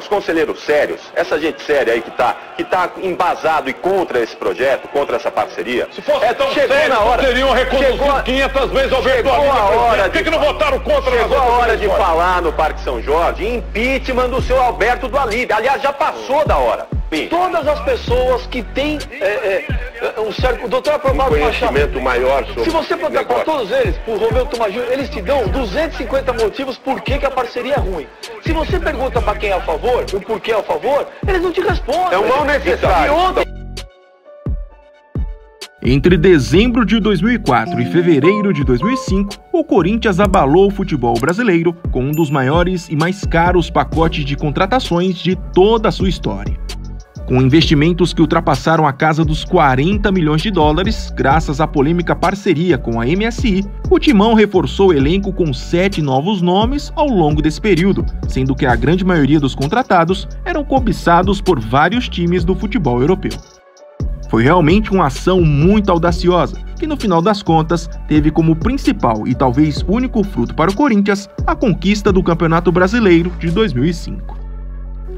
os conselheiros sérios, essa gente séria aí que tá embasado e contra esse projeto, contra essa parceria. Se fosse tão sério, teriam reconduzido 500 vezes Alberto Alinho. Por que não votaram contra? Chegou a hora de falar no Parque São Jorge impeachment do seu Alberto do Alíbio. Aliás, já passou da hora. Todas as pessoas que têm um certo... O doutor Aprovado conhecimento maior sobre... Se você perguntar para todos eles, por Romeu Tomás Júnior, eles te dão 250 motivos por que a parceria é ruim. Se você pergunta para quem é a favor, o porquê é a favor, eles não te respondem. É um mal necessário. Entre dezembro de 2004 e fevereiro de 2005, o Corinthians abalou o futebol brasileiro com um dos maiores e mais caros pacotes de contratações de toda a sua história. Com investimentos que ultrapassaram a casa dos 40 milhões de dólares, graças à polêmica parceria com a MSI, o Timão reforçou o elenco com 7 novos nomes ao longo desse período, sendo que a grande maioria dos contratados eram cobiçados por vários times do futebol europeu. Foi realmente uma ação muito audaciosa, que no final das contas teve como principal e talvez único fruto para o Corinthians a conquista do Campeonato Brasileiro de 2005.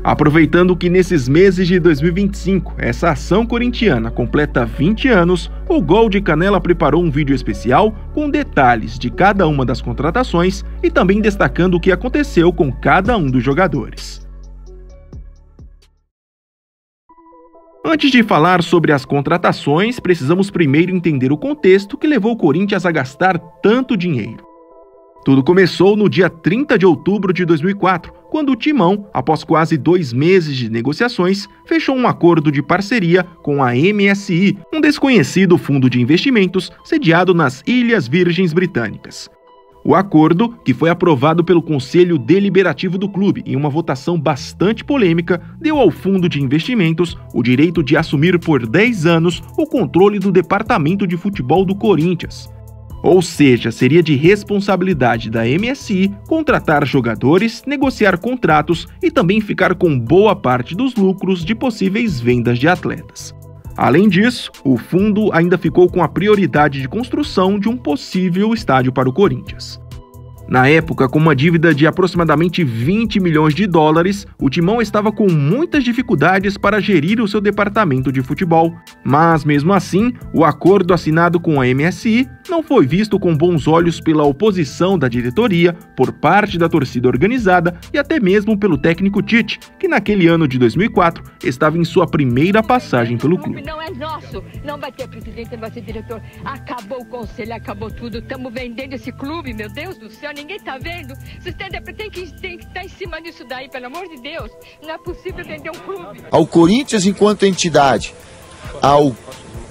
Aproveitando que nesses meses de 2025 essa ação corintiana completa 20 anos, o Gol de Canela preparou um vídeo especial com detalhes de cada uma das contratações e também destacando o que aconteceu com cada um dos jogadores. Antes de falar sobre as contratações, precisamos primeiro entender o contexto que levou o Corinthians a gastar tanto dinheiro. Tudo começou no dia 30 de outubro de 2004, quando o Timão, após quase 2 meses de negociações, fechou um acordo de parceria com a MSI, um desconhecido fundo de investimentos sediado nas Ilhas Virgens Britânicas. O acordo, que foi aprovado pelo Conselho Deliberativo do clube em uma votação bastante polêmica, deu ao fundo de investimentos o direito de assumir por 10 anos o controle do departamento de futebol do Corinthians. Ou seja, seria de responsabilidade da MSI contratar jogadores, negociar contratos e também ficar com boa parte dos lucros de possíveis vendas de atletas. Além disso, o fundo ainda ficou com a prioridade de construção de um possível estádio para o Corinthians. Na época, com uma dívida de aproximadamente 20 milhões de dólares, o Timão estava com muitas dificuldades para gerir o seu departamento de futebol. Mas, mesmo assim, o acordo assinado com a MSI não foi visto com bons olhos pela oposição da diretoria, por parte da torcida organizada e até mesmo pelo técnico Tite, que naquele ano de 2004 estava em sua primeira passagem pelo clube. Não é nosso, não vai ter presidente, não vai ter diretor. Acabou o conselho, acabou tudo. Estamos vendendo esse clube, meu Deus do céu. Ninguém tá vendo. Vocês tem que estar em cima disso daí, pelo amor de Deus. Não é possível vender um clube. Ao Corinthians enquanto entidade, ao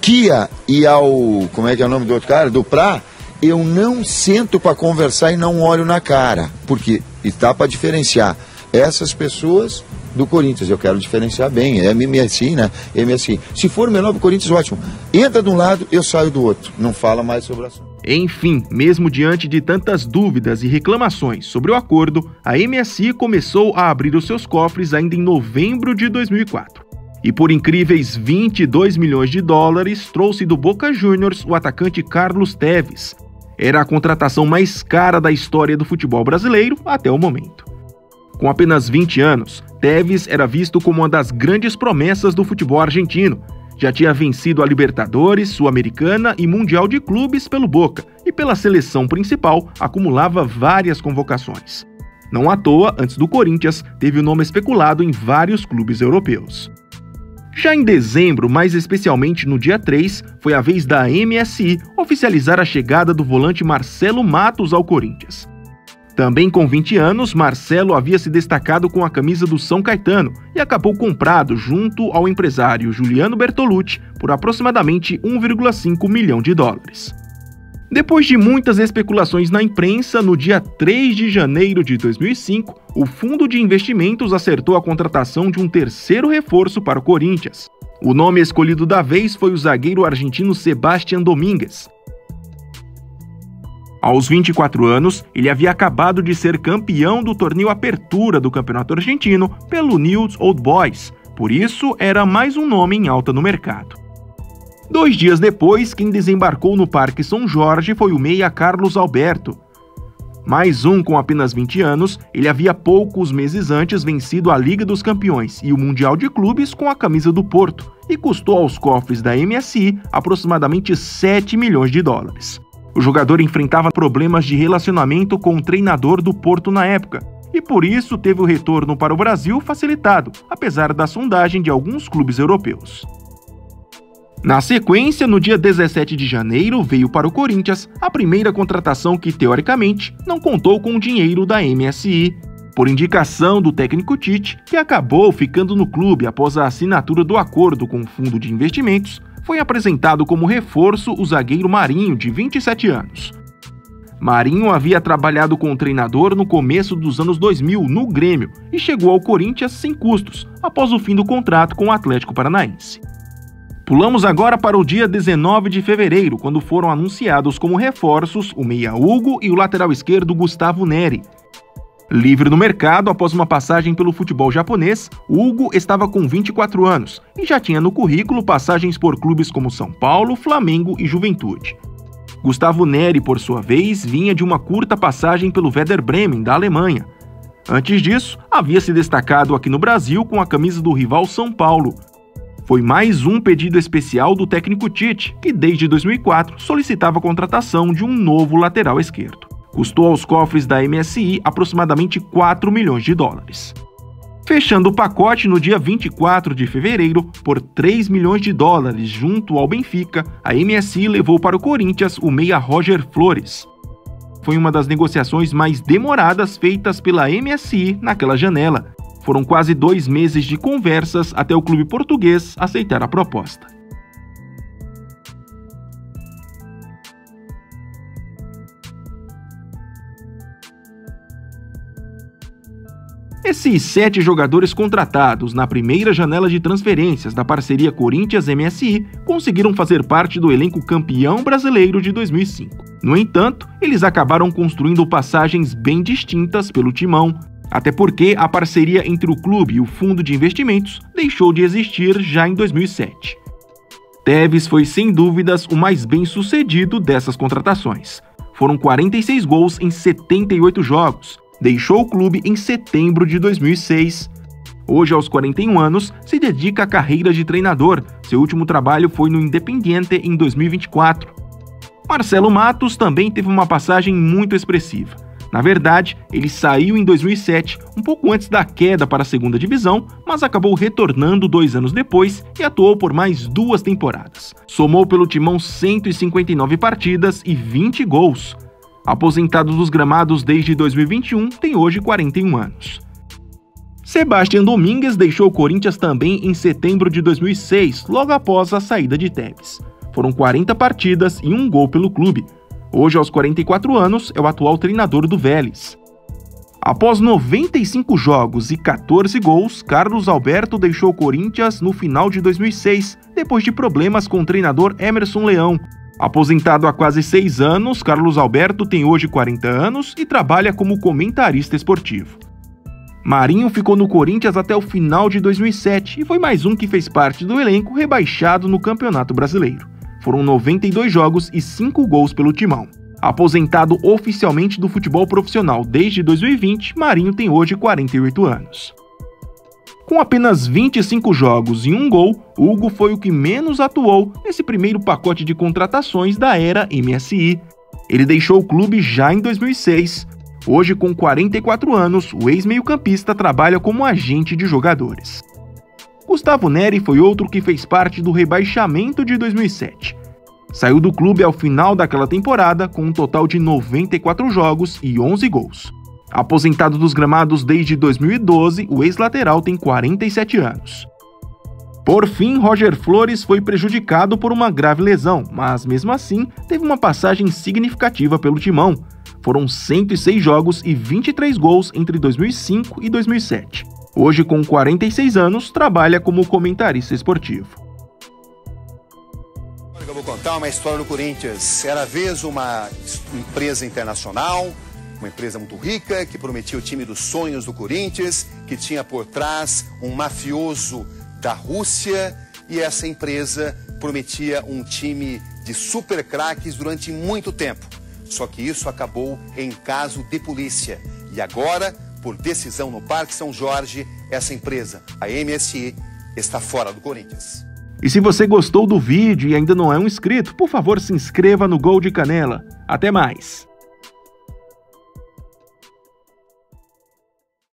Kia e ao... como é que é o nome do outro cara? Do Prá, eu não sento para conversar e não olho na cara. Porque está para diferenciar essas pessoas do Corinthians. Eu quero diferenciar bem. É MSI, né? MSI. Se for menor pro Corinthians, ótimo. Entra de um lado, eu saio do outro. Não fala mais sobre o assunto. Enfim, mesmo diante de tantas dúvidas e reclamações sobre o acordo, a MSI começou a abrir os seus cofres ainda em novembro de 2004. E por incríveis 22 milhões de dólares, trouxe do Boca Juniors o atacante Carlos Tevez. Era a contratação mais cara da história do futebol brasileiro até o momento. Com apenas 20 anos, Tevez era visto como uma das grandes promessas do futebol argentino. Já tinha vencido a Libertadores, Sul-Americana e Mundial de Clubes pelo Boca e pela seleção principal acumulava várias convocações. Não à toa, antes do Corinthians, teve o nome especulado em vários clubes europeus. Já em dezembro, mais especialmente no dia 3, foi a vez da MSI oficializar a chegada do volante Marcelo Matos ao Corinthians. Também com 20 anos, Marcelo havia se destacado com a camisa do São Caetano e acabou comprado junto ao empresário Juliano Bertolucci por aproximadamente 1,5 milhão de dólares. Depois de muitas especulações na imprensa, no dia 3 de janeiro de 2005, o fundo de investimentos acertou a contratação de um terceiro reforço para o Corinthians. O nome escolhido da vez foi o zagueiro argentino Sebastián Domínguez. Aos 24 anos, ele havia acabado de ser campeão do torneio Apertura do Campeonato Argentino pelo Newell's Old Boys, por isso era mais um nome em alta no mercado. 2 dias depois, quem desembarcou no Parque São Jorge foi o meia Carlos Alberto. Mais um com apenas 20 anos, ele havia poucos meses antes vencido a Liga dos Campeões e o Mundial de Clubes com a camisa do Porto e custou aos cofres da MSI aproximadamente 7 milhões de dólares. O jogador enfrentava problemas de relacionamento com o treinador do Porto na época e por isso teve o retorno para o Brasil facilitado, apesar da sondagem de alguns clubes europeus. Na sequência, no dia 17 de janeiro, veio para o Corinthians a primeira contratação que, teoricamente, não contou com o dinheiro da MSI, por indicação do técnico Tite, que acabou ficando no clube após a assinatura do acordo com o fundo de investimentos. Foi apresentado como reforço o zagueiro Marinho, de 27 anos. Marinho havia trabalhado com o treinador no começo dos anos 2000 no Grêmio e chegou ao Corinthians sem custos, após o fim do contrato com o Atlético Paranaense. Pulamos agora para o dia 19 de fevereiro, quando foram anunciados como reforços o meia Hugo e o lateral esquerdo Gustavo Neri. Livre no mercado após uma passagem pelo futebol japonês, Hugo estava com 24 anos e já tinha no currículo passagens por clubes como São Paulo, Flamengo e Juventude. Gustavo Neri, por sua vez, vinha de uma curta passagem pelo Werder Bremen, da Alemanha. Antes disso, havia se destacado aqui no Brasil com a camisa do rival São Paulo. Foi mais um pedido especial do técnico Tite, que desde 2004 solicitava a contratação de um novo lateral esquerdo. Custou aos cofres da MSI aproximadamente 4 milhões de dólares. Fechando o pacote no dia 24 de fevereiro, por 3 milhões de dólares junto ao Benfica, a MSI levou para o Corinthians o meia Roger Flores. Foi uma das negociações mais demoradas feitas pela MSI naquela janela. Foram quase 2 meses de conversas até o clube português aceitar a proposta. Esses 7 jogadores contratados na primeira janela de transferências da parceria Corinthians-MSI conseguiram fazer parte do elenco campeão brasileiro de 2005. No entanto, eles acabaram construindo passagens bem distintas pelo timão, até porque a parceria entre o clube e o fundo de investimentos deixou de existir já em 2007. Tevez foi sem dúvidas o mais bem-sucedido dessas contratações. Foram 46 gols em 78 jogos. Deixou o clube em setembro de 2006. Hoje, aos 41 anos, se dedica à carreira de treinador. Seu último trabalho foi no Independiente em 2024. Marcelo Matos também teve uma passagem muito expressiva. Na verdade, ele saiu em 2007, um pouco antes da queda para a segunda divisão, mas acabou retornando 2 anos depois e atuou por mais 2 temporadas. Somou pelo timão 159 partidas e 20 gols. Aposentado dos gramados desde 2021, tem hoje 41 anos. Sebastián Domínguez deixou o Corinthians também em setembro de 2006, logo após a saída de Tevez. Foram 40 partidas e 1 gol pelo clube. Hoje, aos 44 anos, é o atual treinador do Vélez. Após 95 jogos e 14 gols, Carlos Alberto deixou o Corinthians no final de 2006, depois de problemas com o treinador Emerson Leão. Aposentado há quase 6 anos, Carlos Alberto tem hoje 40 anos e trabalha como comentarista esportivo. Marinho ficou no Corinthians até o final de 2007 e foi mais um que fez parte do elenco rebaixado no Campeonato Brasileiro. Foram 92 jogos e 5 gols pelo timão. Aposentado oficialmente do futebol profissional desde 2020, Marinho tem hoje 48 anos. Com apenas 25 jogos e 1 gol, Hugo foi o que menos atuou nesse primeiro pacote de contratações da era MSI. Ele deixou o clube já em 2006. Hoje, com 44 anos, o ex-meio-campista trabalha como agente de jogadores. Gustavo Neri foi outro que fez parte do rebaixamento de 2007. Saiu do clube ao final daquela temporada com um total de 94 jogos e 11 gols. Aposentado dos gramados desde 2012, o ex-lateral tem 47 anos. Por fim, Roger Flores foi prejudicado por uma grave lesão, mas mesmo assim teve uma passagem significativa pelo timão. Foram 106 jogos e 23 gols entre 2005 e 2007. Hoje, com 46 anos, trabalha como comentarista esportivo. Eu vou contar uma história do Corinthians. Era a vez uma empresa internacional, uma empresa muito rica, que prometia o time dos sonhos do Corinthians, que tinha por trás um mafioso da Rússia, e essa empresa prometia um time de super craques durante muito tempo. Só que isso acabou em caso de polícia. E agora, por decisão no Parque São Jorge, essa empresa, a MSI, está fora do Corinthians. E se você gostou do vídeo e ainda não é um inscrito, por favor, se inscreva no Gol de Canela. Até mais!